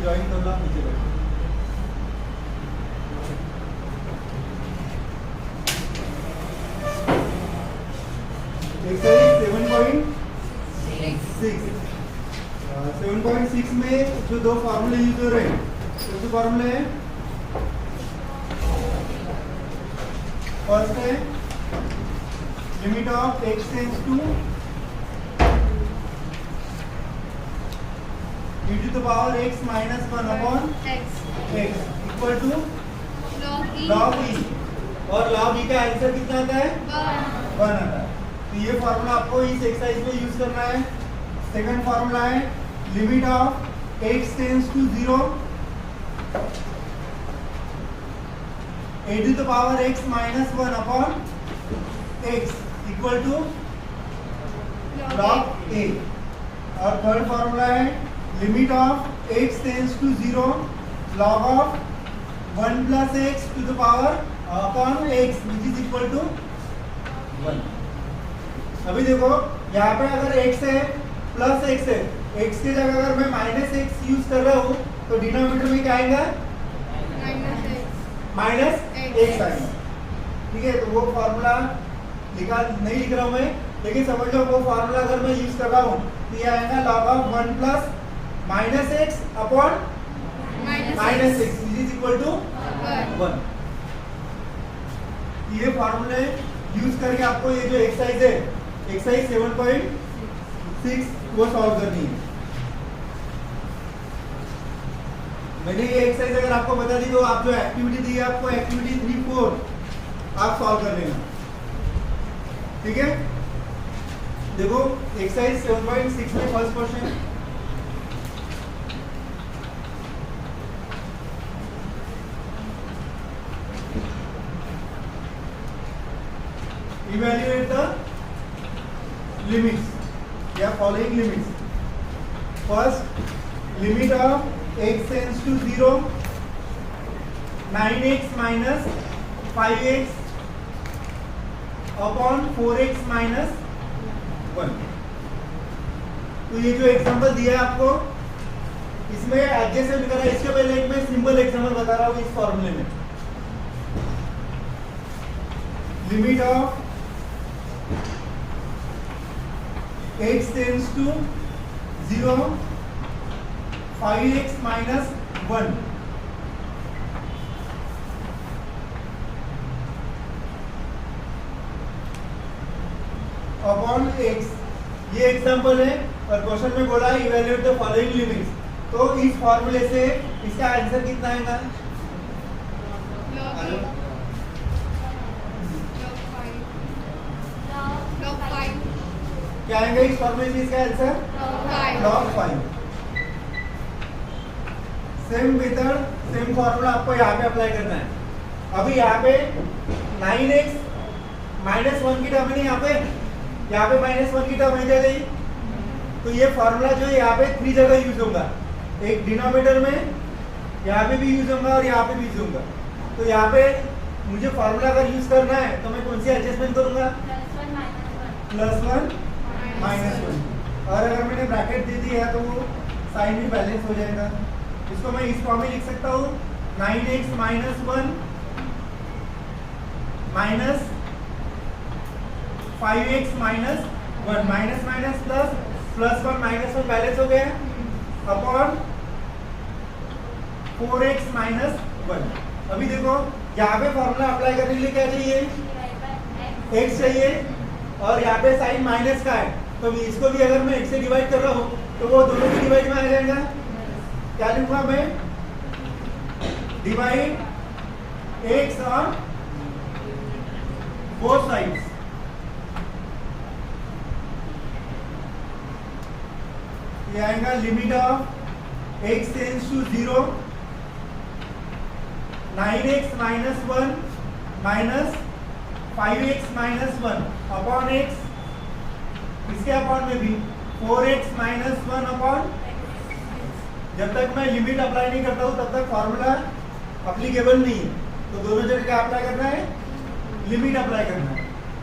Join करना नीचे बैठो। एक्सरसाइज 7.6 में जो दो फॉर्मूले यूज हो रहे हैं, कौन से फॉर्मूले हैं? फर्स्ट है limit of x tends to e to the power x minus 1 upon x equal to log e, और log e का आंसर कितना आता है? 1 आता है। तो ये फॉर्मूला आपको इस एक्सरसाइज में यूज करना है। सेकंड फॉर्मूला है limit of x tends to 0 e to the power x minus 1 upon x equal to log a। और थर्ड फॉर्मूला है limit of x tends to 0 log of 1 plus x to the power upon x which is equal to 1। अभी देखो यहाँ पे अगर x है plus x है, x की जगह अगर मैं माइनस x यूज कर रहा हूँ तो डिनोमिनेटर में क्या आएगा? माइनस x आएगा। ठीक है, तो वो फॉर्मूला लिखा नहीं लिख रहा हूँ मैं, लेकिन समझ लो वो फॉर्मूला अगर मैं यूज कर रहा हूँ तो ये आएगा log of 1 plus minus x upon minus x is equal to 1। ये फॉर्मूले यूज करके आपको ये जो एक्सरसाइज है, एक्सरसाइज 7.6 वो सॉल्व करनी है। मैंने ये एक्सरसाइज अगर आपको बता दी तो आप जो एक्टिविटी दी है आपको एक्टिविटी 3-4 आप सॉल्व कर लेना। ठीक है, देखो एक्सरसाइज 7.6 में first question evaluate the limits या following limits। first limit of x tends to 0 9x minus 5x upon 4x minus 1। तो ये जो एग्जांपल दिया है आपको इसमें एडजेसेंट करा, इसके पहले एक मैं सिंपल एग्जांपल बता रहा हूँ इस फॉर्मूले में। Limit of x tends to 0 5x minus 1 upon x। ये एग्जांपल है और क्वेश्चन में बोला इवैल्यूएट द फॉलोइंग लिमिट्स। तो इस फॉर्मूले से इसका आंसर कितना आएगा? क्या आएगा इस फॉर्मूले से इसका answer? log 5। Same method same formula आपको यहाँ पे अप्लाई करना है। अभी यहाँ पे 9x माइनस 1 की टर्म है, यहाँ पे माइनस 1 की टर्म है गई। तो ये फॉर्मूला जो है यहाँ पे 3 जगह यूज होगा, एक डिनोमिनेटर में, यहाँ पे भी यूज होगा और यहाँ पे भी यूज होगा। तो यहाँ पे मुझे फॉर्मूला अगर यूज करना है तो मैं कौन सी एडजस्टमेंट करूंगा? +1 -1। और अगर मैंने ब्रैकेट दे दी है तो वो साइन भी बैलेंस हो जाएगा। इसको मैं इस फॉर्म में लिख सकता हूँ 9x minus 1 minus 5x minus 1 minus minus plus +1 -1 balance हो गया अपॉन 4x minus 1। अभी देखो यहाँ पे फॉर्मूला अप्लाई करने के लिए क्या चाहिए? x चाहिए और यहाँ पे साइन माइनस का है, तो इसको भी अगर मैं x से डिवाइड कर रहा हूँ तो वो दोनों की डिवाइड में आ जाएगा। क्या लिखूंगा मैं? Divide x on both sides. ये आएगा limit of x tends to 0 9x minus 1 minus 5x minus 1 upon x, इसके अपॉन में भी 4x माइनस 1 अपॉन, जब तक मैं लिमिट अप्लाई नहीं करता हूँ तब तक फॉर्मूला अप्लीकेबल नहीं है, तो दोनों जगह क्या अप्लाई करना है, लिमिट अप्लाई करना है।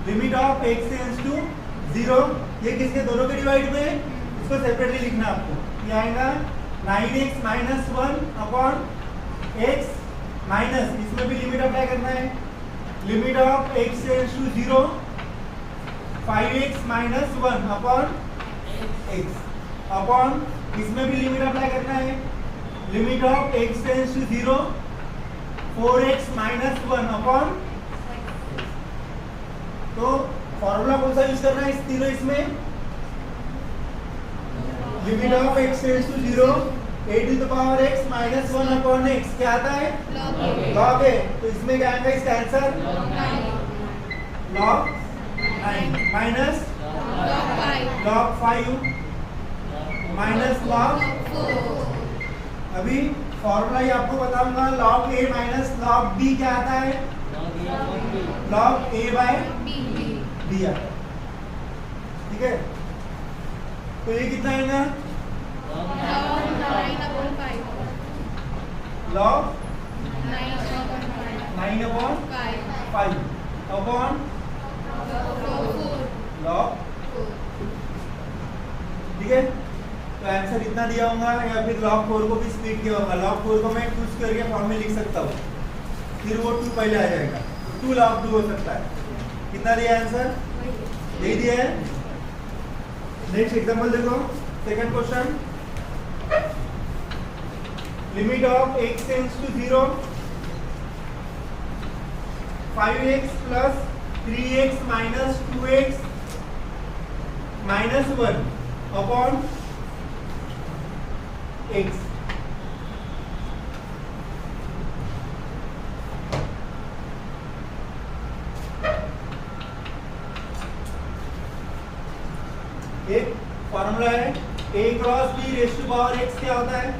Limit of x tends to 0, ये किसके दोनों के डिवाइड में, इसको सेपरेटली लिखना है आपको। ये आएगा 9x minus 1 upon x minus, इसमें भी लिमिट अप्लाई करना है, limit of x tends to 0 5x minus 1 upon x upon, इसमें भी लिमिट अप्लाई करना है, limit of x tends to 0 4x minus 1 upon. तो फॉर्मूला कौन सा यूज करना है इस तीनों इसमें, limit of x tends to 0 a to the power x minus 1 upon x क्या आता है, लॉग a। तो इसमें क्या आएगा इसका answer, log 9 minus log 5 minus log 4। अभी फॉर्मूला ही आपको बताऊंगा, log a minus log b क्या आता है, लॉग a बाय b आता है, ठीक है। तो ये कितना आएगा, लॉग 9 अपॉन 5 अपॉन लॉग, ठीक है। तो आंसर इतना दिया होगा, या फिर log 4 को भी स्प्लिट किया होगा, log 4 को मैं 2 स्क्वायर के फॉर्म में लिख सकता हूँ, फिर वो 2 पहले आ जाएगा, तो 2 log 2 हो सकता है। कितना दिया आंसर, यही दिया है। नेक्स्ट एग्जांपल देखो, second question, limit of x tends to 0 5x plus 3x minus 2x minus 1 upon x। एक फॉर्मूला है a cross b raise to power x क्या होता है,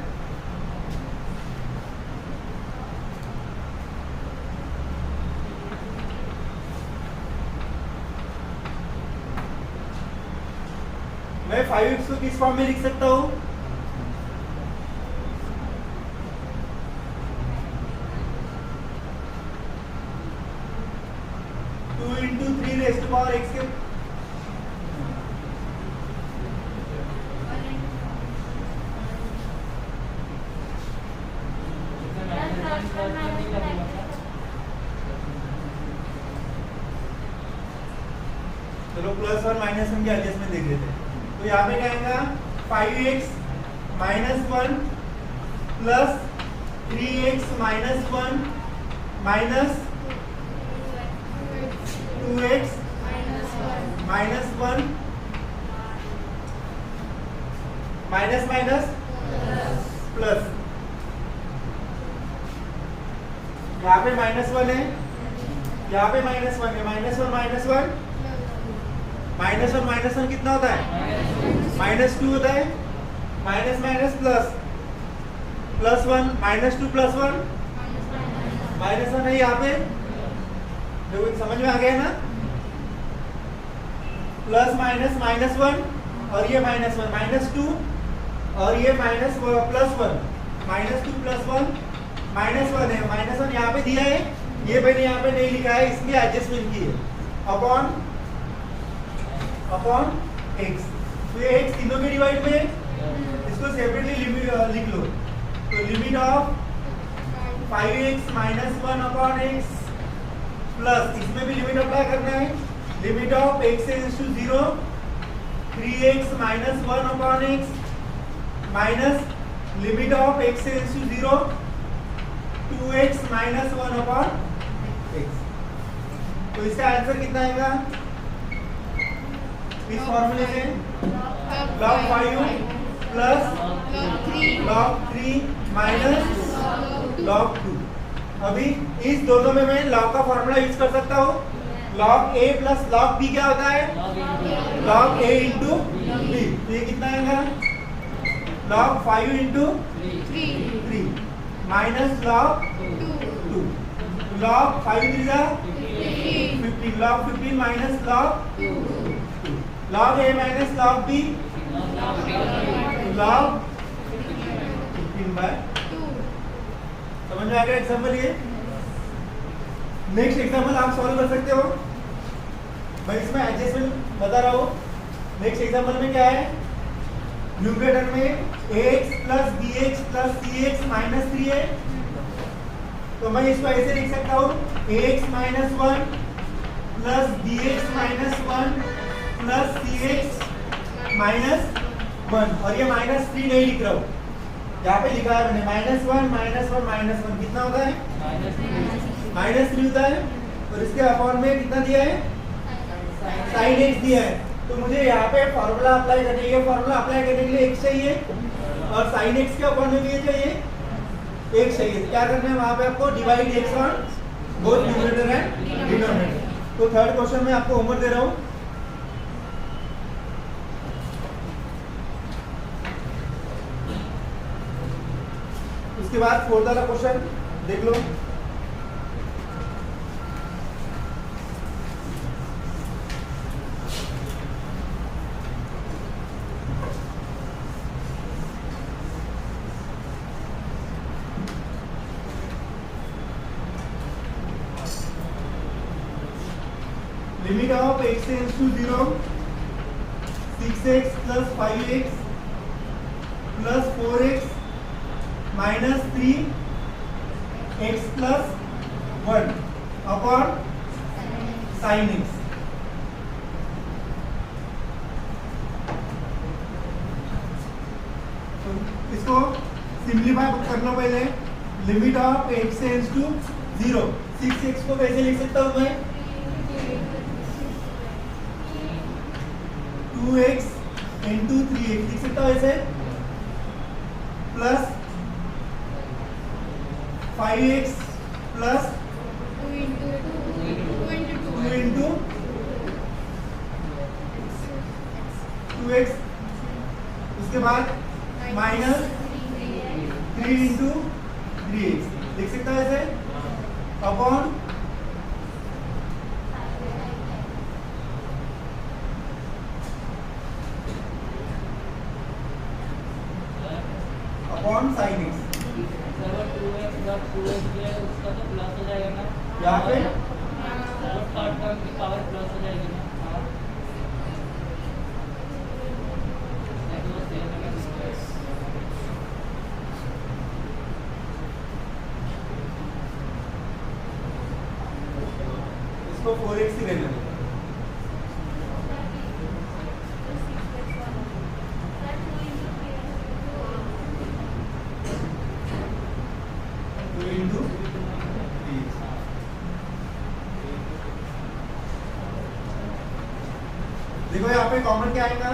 मैं 5x को किस फॉर्म में लिख सकता हूँ, into 3 raise to power x के, चलो प्लस 1 माइनस 1 के एडजस्टमेंट देख लेते हैं। तो यहाँ पे क्या आएगा, 5x minus 1 plus 3x minus 1 minus 2x minus 1 minus minus plus, यहाँ पे -1 है, यहाँ पे -1 है, -1 माइनस वन कितना होता है, -2 होता है, माइनस माइनस प्लस, +1 -2 +1 -1 है यहाँ पे, देखो समझ में आ गया ना, प्लस माइनस -1 और ये -1 -2 और ये +1 -2 +1 -1 है, -1 यहाँ पे दिया है, ये मैंने यहाँ पे नहीं लिखा है, इसलिए एडजस्टमेंट की है, अपॉन x। तो ये x तीनों के डिवाइड में, इसको सेपरेटली लिख लो। तो limit of 5x minus 1 upon x plus, इसमें भी लिमिट अप्लाई करना है, limit of x tends to 0 3x minus 1 upon x minus limit of x tends to 0 2x minus 1 upon x। तो इसका आंसर कितना आएगा इस फॉर्मूले से, log 5 plus log 3 minus log 2। अभी इस दोनों में मैं log का फॉर्मूला यूज कर सकता हूँ, log a plus log b क्या होता है, log a इंटू b। तो ये कितना आएगा, log 5 into 3 minus log 2, log 5 3 15, log 15 minus log log a minus log b log 15/2। समझ में आ गया एग्जाम्पल ये? नेक्स्ट एग्जाम्पल आप सॉल्व कर सकते हो। मैं इसमें एडजस्टमेंट बता रहा हूँ। नेक्स्ट एग्जाम्पल में क्या है? न्यूमरेटर में ax plus bx plus cx minus 3 है, तो मैं इसको ऐसे लिख सकता हूँ ax minus 1 plus bx minus 1 plus cx minus 1, और ये माइनस 3 नहीं लिख रहा हूँ, यहाँ पे लिखा है मैंने -1 -1 -1 कितना होता है? -3 होता है। और इसके अपॉन में कितना दिया है? sin x दिया है। तो मुझे यहाँ पे फॉर्मूला अप्लाई करने, ये फॉर्मूला अप्लाई करने के लिए x चाहिए और sin x के अपॉन में भी ये चाहिए x चाहिए। तो क्या करना है वहाँ पे आपको? Divide x on both numerator and denominator. तो थर्ड क्वेश्चन में आपको होमवर्क दे रहा हूँ। उसके बाद फोर्थ वाला क्वेश्चन देख लो। Limit of x tends to 0 6x plus 5x plus 4x minus 3x plus 1 upon sin x। तो इसको सिंप्लीफाई करना पहले। Limit of x tends to 0, 6x को कैसे लिख सकता हूँ मैं? 2x इंटू 3x लिख सकता हूँ ऐसे, plus 5x plus 2 into 2x, उसके बाद माइनस 3 इंटू 3x लिख सकता है ऐसे, अपॉन sin x। यहाँ पे पावर प्लस हो जाएगी ना। इसको 4x ही लेना है। देखो यहाँ पे कॉमन क्या आएगा?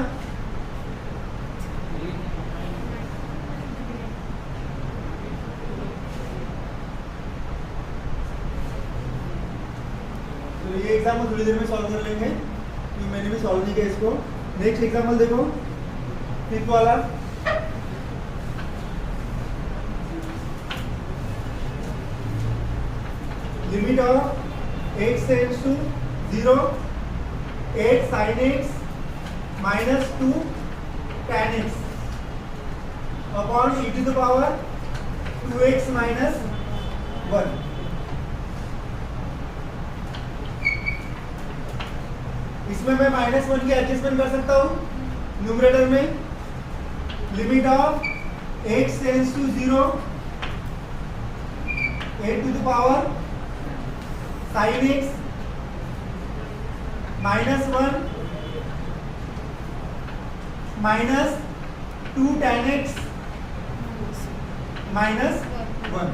तो ये एग्जाम्पल थोड़ी देर में सॉल्व कर लेंगे, क्योंकि मैंने भी सॉल्व नहीं किया इसको। नेक्स्ट एग्जाम्पल देखो, फिफ्थ वाला। Limit of x tends to 0 8 sin x minus 2 tan x upon e to the power 2x minus 1। इसमें मैं -1 की एडजस्टमेंट कर सकता हूँ न्यूमरेटर में। Limit of x tends to 0 8 to the power sin x -1 minus 2 tan x minus 1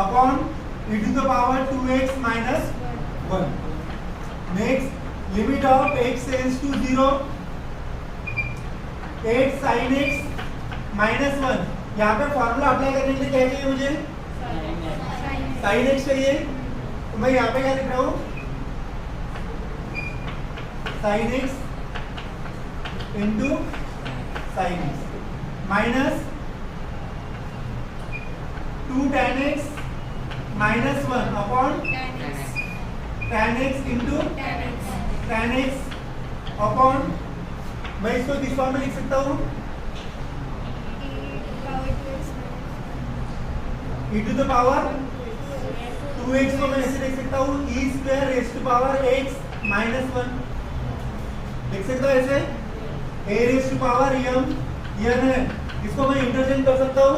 upon e to the power 2x minus 1। Next, limit of x tends to 0 8 sin x minus 1। यहाँ पे formula apply करने के लिए क्या चाहिए मुझे? sin x चाहिए। तो मैं यहाँ पे क्या लिख रहा हूँ? sin x into sin x minus 2 tan x minus 1 upon tan x into tan x upon मैं इसको किस फॉर्म में लिख सकता हूँ? e to the power 2x को मैं ऐसे लिख सकता हूँ e square raise to power x minus 1 लिख सकता हूँ ऐसे a raise to power m n है, इसको मैं इंटरचेंज कर सकता हूँ।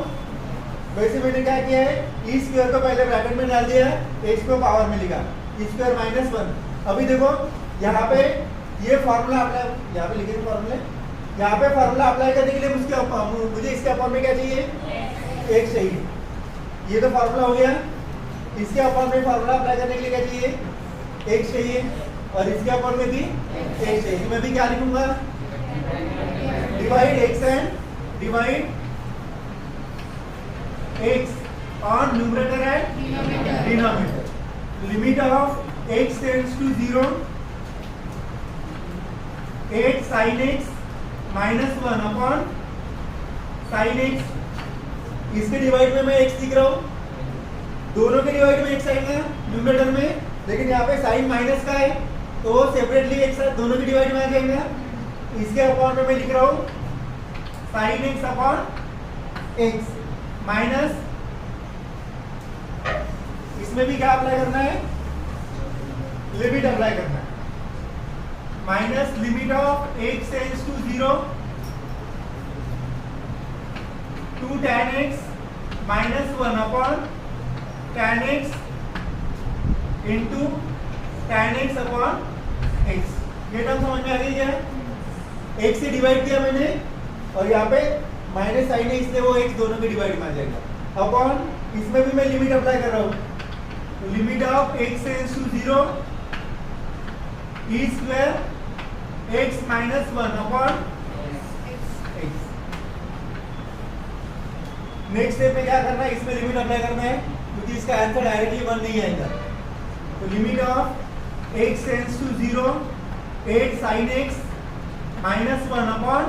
वैसे मैंने क्या किया है, ई स्क्वायर को पहले ब्रैकेट में डाल दिया है, एक्स को पावर में लिखा, ई स्क्वायर माइनस 1। अभी देखो यहाँ पे ये फार्मूला अप्लाई, यहाँ पे लिखे थे फार्मूले, यहाँ पे फार्मूला अप्लाई करने के लिए मुझे इसके अपॉन में क्या चाहिए, एक्स चाहिए। ये तो फार्मूला हो गया। इसके अपॉन में फार्मूला अप्लाई करने के लिए क्या चाहिए, एक्स चाहिए, और इसके अपॉन में भी एक्स चाहिए। मैं भी क्या लिखूंगा, divide x and divide x on numerator and denominator. Limit of x tends to 0. 8 sin x minus 1 upon sin x. इसके डिवाइड में मैं x लिख रहा हूँ, दोनों के डिवाइड में x आएगा न्यूमरेटर में, लेकिन यहाँ पे साइन माइनस का है तो सेपरेटली एक साथ दोनों के डिवाइड में आ जाएगा। इसके अपॉन में मैं लिख रहा हूँ sine x upon x minus, इसमें भी क्या अप्लाई करना है, लिमिट अप्लाई करना है, minus limit of x tends to 0 two tan x minus 1 upon tan x into tan x upon x। ये टर्म समझ में आ गई क्या, x से डिवाइड किया मैंने और यहाँ पे माइनस साइन है इसलिए वो x दोनों के डिवाइड में आ जाएगा, अपॉन इसमें भी मैं लिमिट अप्लाई कर रहा हूँ, तो limit of x tends to 0 e square x minus 1 upon x। Next step में क्या करना है, इसमें लिमिट अप्लाई करना है क्योंकि इसका आंसर डायरेक्टली 1 नहीं आएगा। तो limit of x tends to 0 8 sin x minus 1 upon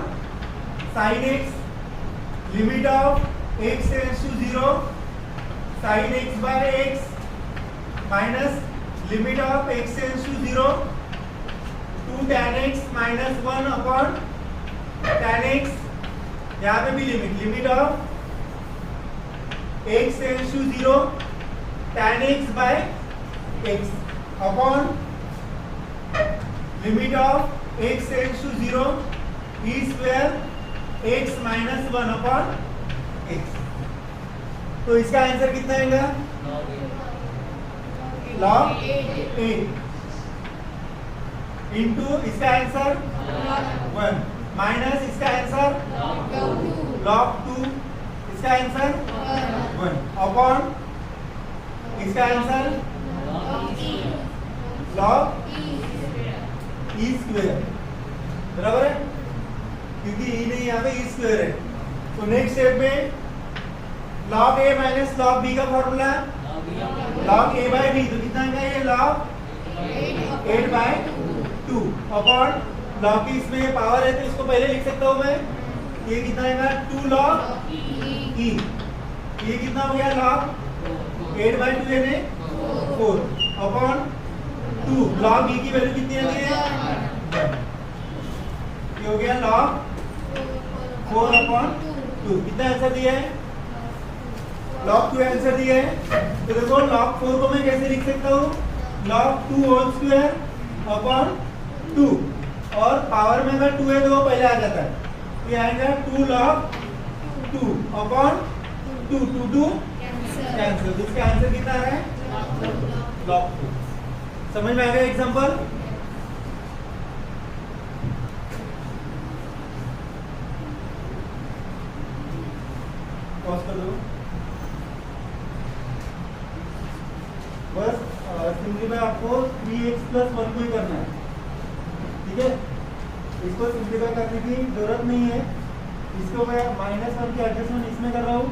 sin x, limit of x tends to 0 sin x by x minus limit of x tends to 0 two tan x minus 1 upon tan x। यहाँ पे भी limit of x tends to 0 tan x by x upon limit of x tends to 0 e square x minus 1 upon x। तो इसका answer कितना आएगा, log 8 into इसका answer 1 minus इसका answer log 2, इसका आंसर 1 अपॉन इसका आंसर log e स्क्वायर, बराबर है क्योंकि e नहीं यहाँ पे e स्क्वायर है। तो नेक्स्ट स्टेप में log a minus log b का formula log a by b, तो कितना आएगा ये log 8 बाय 2 अपॉन log की इसमें पावर है तो इसको पहले लिख सकता हूँ मैं, ये कितना आएगा 2 log e, ये कितना हो गया log 8 बाय 2 यानी 4 अपॉन 2 log e की वैल्यू कितनी आ गई है, ये हो गया log 4 अपॉन 2। कितना आंसर दिया है, log 2 आंसर दिया है। तो देखो log 4 को मैं कैसे लिख सकता हूँ, log 2 होल स्क्वायर अपॉन 2, और पावर में अगर 2 है तो वो पहले आ जाता है, तो ये आएगा 2 log 2 अपॉन 2 2 कैंसिल। तो इसका आंसर कितना आ रहा है, log 2। समझ में आ गया एग्जांपल। पॉज कर दो बस, सिंपलीफाई आपको 3x प्लस 1 को ही करना है, ठीक है। इसको सिंपलीफाई करने की जरूरत नहीं है, इसको मैं -1 की एडजस्टमेंट इसमें कर रहा हूँ,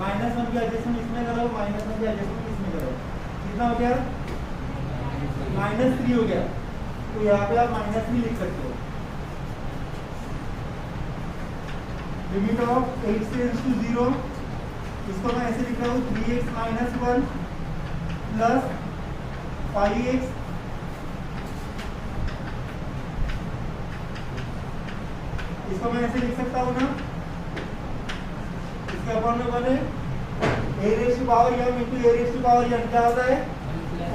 -1 की एडजस्टमेंट इसमें कर रहा हूँ, -1 की एडजस्टमेंट इसमें कर रहा हूँ। कितना हो गया, -3 हो गया। तो यहाँ पे आप -3 लिख सकते हो। Limit of x tends to 0, इसको मैं ऐसे लिख रहा हूँ 3x माइनस 1 प्लस 5x इसको मैं ऐसे लिख सकता हूँ ना, इसके अपॉन में बने a raise to power m into a raise to power n क्या होता है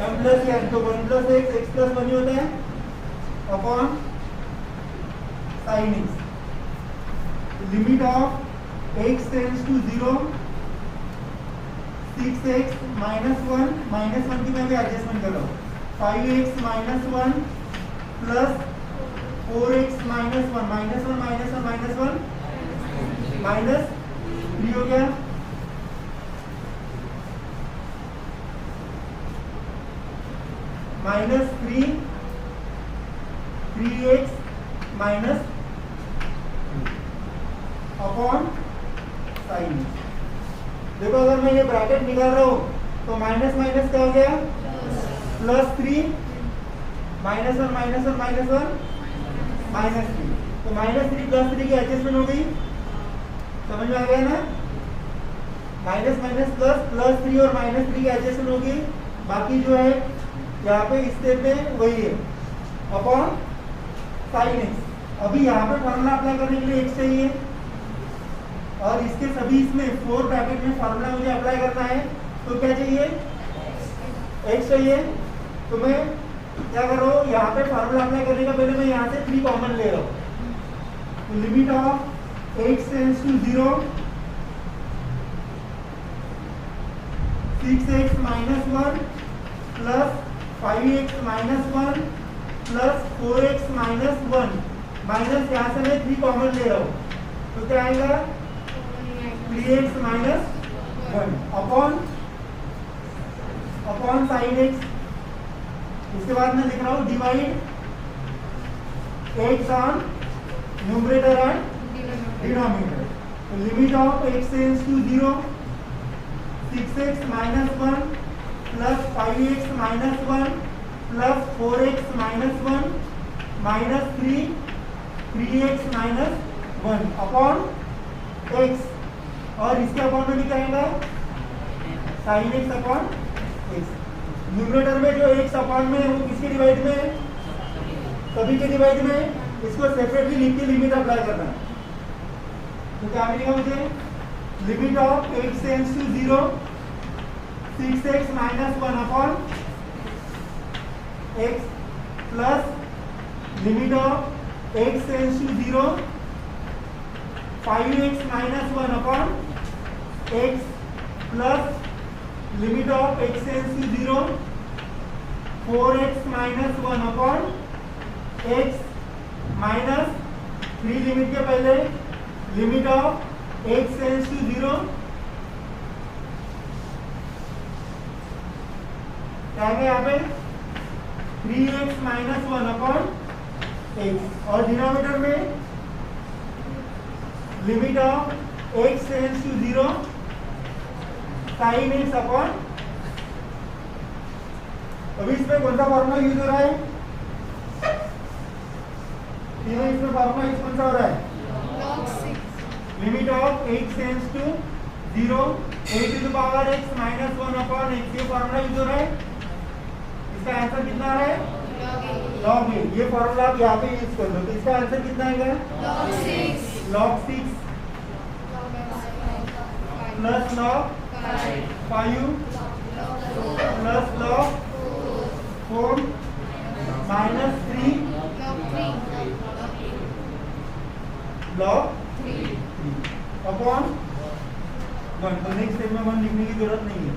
m प्लस n, तो 1 प्लस x प्लस 1 ही होता है upon sine x। Limit of x tends to 0 6x minus 1 की मैं भी एडजस्टमेंट कर रहा हूँ 5x minus 1 plus 4x minus 1 minus 1 minus 1 minus 1 minus 3 हो गया, minus 3x minus upon sine. देखो अगर मैं ये ब्रैकेट निकाल रहा हूँ तो माइनस माइनस क्या हो गया plus 3 minus 1 minus 1 minus 1 minus 3, तो माइनस 3 प्लस 3 की एडजस्टमेंट हो गई, समझ में आ गया ना। माइनस माइनस प्लस प्लस 3 और माइनस 3 की एडजस्टमेंट होगी, बाकी जो है यहाँ पे इस स्टेप में वही है अपॉन साइन एक्स। अभी यहाँ पे फॉर्मूला अप्लाई करने के लिए एक्स चाहिए और इसके सभी इसमें 4 ब्रैकेट में फॉर्मूला मुझे अप्लाई करना है, तो क्या चाहिए एक्स चाहिए। तो मैं क्या कर रहा हूँ, यहाँ पे फॉर्मूला अप्लाई करने का पहले मैं यहाँ से 3 कॉमन ले रहा हूँ। तो limit of x tends to 0 6x minus 1 plus 5x minus 1 plus 4x minus 1 minus यहाँ से मैं 3 कॉमन ले रहा हूँ, तो क्या आएगा 3x minus 1 upon sine x। उसके बाद मैं लिख रहा हूँ divide x on numerator and denominator. तो limit of x tends to 0 6x minus 1 plus 5x minus 1 plus 4x minus 1 minus 3x minus 1 upon x, और इसके अपॉन में भी क्या आएगा sine x upon x। Numerator में जो x अपॉन में है वो किसके डिवाइड में है, सभी के डिवाइड में, इसको सेपरेटली लिख के लिमिट अप्लाई करना है। तो क्या मिलेगा मुझे, limit of x tends to 0 6x minus 1 upon x plus limit of x tends to 0 5x minus 1 upon x plus limit of x tends to 0 4x minus 1 upon x minus 3 limit के पहले limit of x tends to 0 क्या है यहाँ पे 3x minus 1 upon x, और denominator में limit of x tends to 0 sine x upon. अभी इसमें कौन सा फॉर्मूला यूज हो रहा है, तीनों इसमें फॉर्मूला यूज कौन सा हो रहा है limit of x tends to 0 a to the power x minus 1 upon x, ये फॉर्मूला यूज हो रहा है। इसका आंसर कितना आ रहा है log a, ये फॉर्मूला आप यहाँ पे यूज कर लो, तो इसका आंसर कितना आएगा log 6 plus log 5 plus log 4 minus 3 log 3 upon 1। तो नेक्स्ट स्टेप में 1 लिखने की जरूरत नहीं है,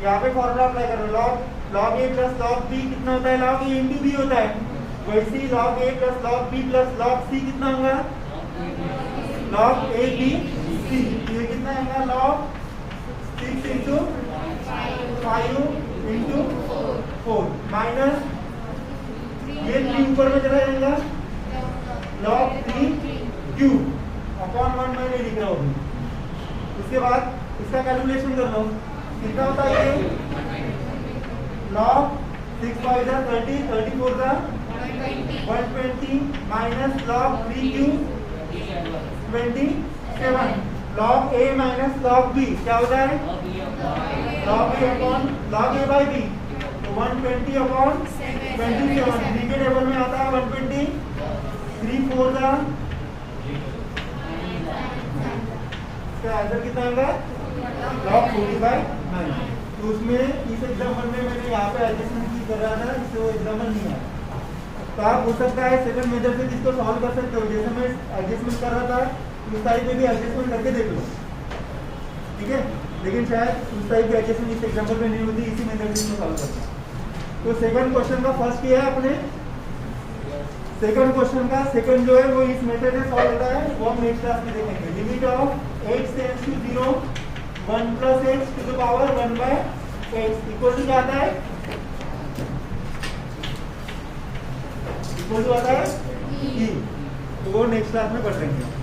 यहाँ पे फॉर्मूला अप्लाई करो log a plus log b कितना होता है, log a इंटू b होता है, वैसे ही log a plus log b plus log c कितना होगा log a b c, ये कितना आएगा log 6 इंटू 5 इंटू 4 माइनस ये 3 ऊपर में चला जाएगा log 3 क्यूब अपॉन 1 मैंने लिख रहा हूँ। उसके बाद इसका कैलकुलेशन कर लो, कितना होता है ये log 6 5 30 34 120 minus log 3 cube 27 log a minus log b क्या होता है log a upon log a by b, तो 120 अपॉन 27 b के टेबल में आता है 120 3 4 इसका आंसर कितना आएगा log 40/9। तो उसमें इस एग्जाम्पल में मैंने यहाँ पे एडजस्टमेंट की कर रहा था, इससे वो एग्जाम्पल नहीं आया। तो आप हो सकता है सेकंड मेथड से इसको सॉल्व कर सकते हो। जैसे मैं एडजस्टमेंट कर रहा था उस टाइप में भी एडजस्टमेंट करके देख लो, ठीक है। लेकिन शायद उस टाइप की एडजस्टमेंट इस एग्जाम्पल में नहीं होती, इसी मेथड से इसको सॉल्व करते हैं। तो सेकंड क्वेश्चन का फर्स्ट किया है अपने। सेकंड क्वेश्चन का सेकंड जो है वो इस मेथड से सॉल्व होता है, वो हम नेक्स्ट क्लास में देखेंगे। Limit of x tends to 0 1 + x to the power 1/x equal to क्या आता है, इक्वल टू आता है e। तो वो नेक्स्ट क्लास में पढ़ेंगे।